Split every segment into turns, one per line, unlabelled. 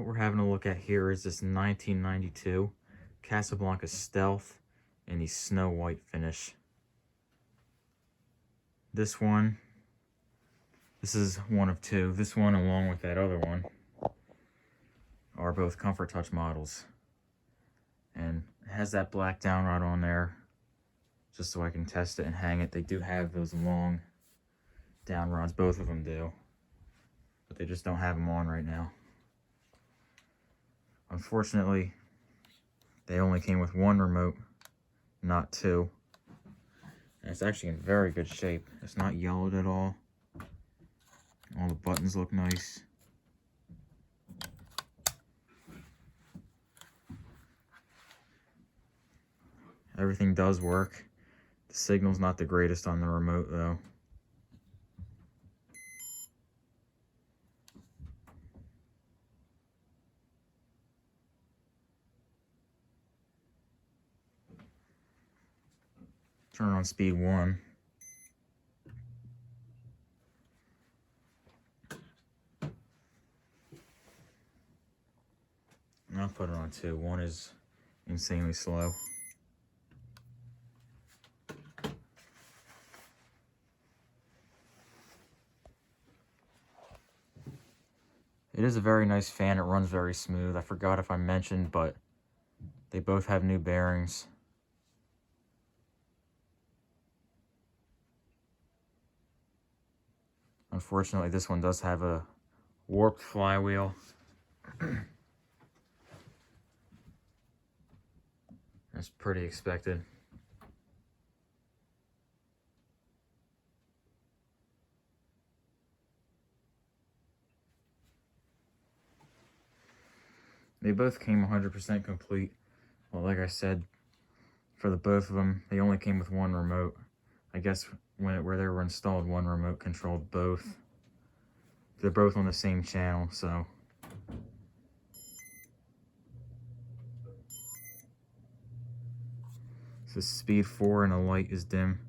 What we're having a look at here is this 1992 Casablanca Stealth in the snow white finish. This is one of two. This one, along with that other one, are both Comfort Touch models. And it has that black down rod on there, just so I can test it and hang it. They do have those long down rods, both of them do, but they just don't have them on right now. Unfortunately, they only came with one remote, not two. And it's actually in very good shape. It's not yellowed at all. All the buttons look nice. Everything does work. The signal's not the greatest on the remote though. Turn on speed 1. And I'll put it on 2. 1 is insanely slow. It is a very nice fan. It runs very smooth. I forgot if I mentioned, but they both have new bearings. Unfortunately, this one does have a warped flywheel. That's pretty expected. They both came 100% complete. Well, like I said, for the both of them, they only came with one remote. I guess where they were installed, one remote controlled both. They're both on the same channel, so. So speed 4 and the light is dim.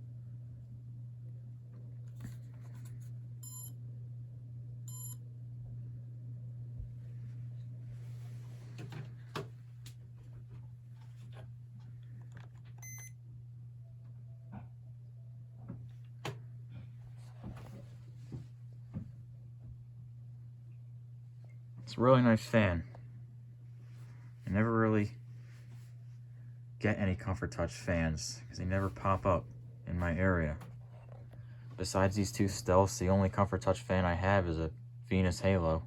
It's a really nice fan. I never really get any Comfort Touch fans because they never pop up in my area. Besides these two Stealths, the only Comfort Touch fan I have is a Venus Halo.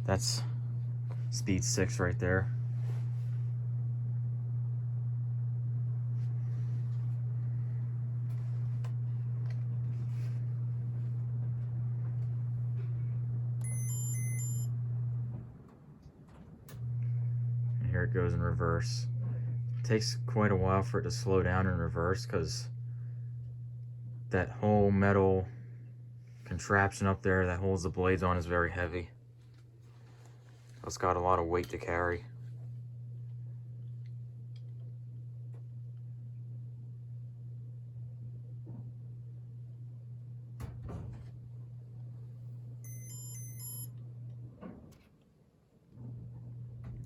That's speed 6 right there. And here it goes in reverse. It takes quite a while for it to slow down in reverse because that whole metal contraption up there that holds the blades on is very heavy. It's got a lot of weight to carry.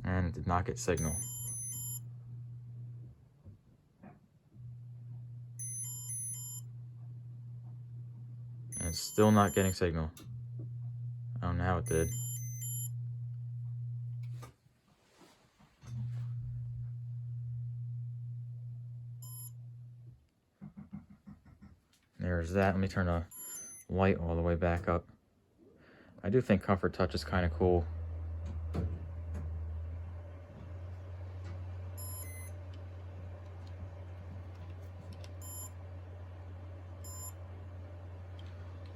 And it did not get signal. And it's still not getting signal. Oh, now it did. There's that. Let me turn the light all the way back up. I do think Comfort Touch is kind of cool.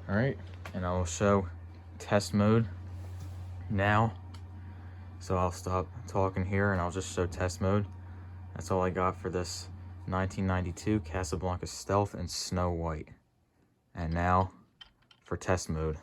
Alright, and I will show test mode now. So I'll stop talking here and I'll just show test mode. That's all I got for this 1992 Casablanca Stealth in snow white. And now for test mode.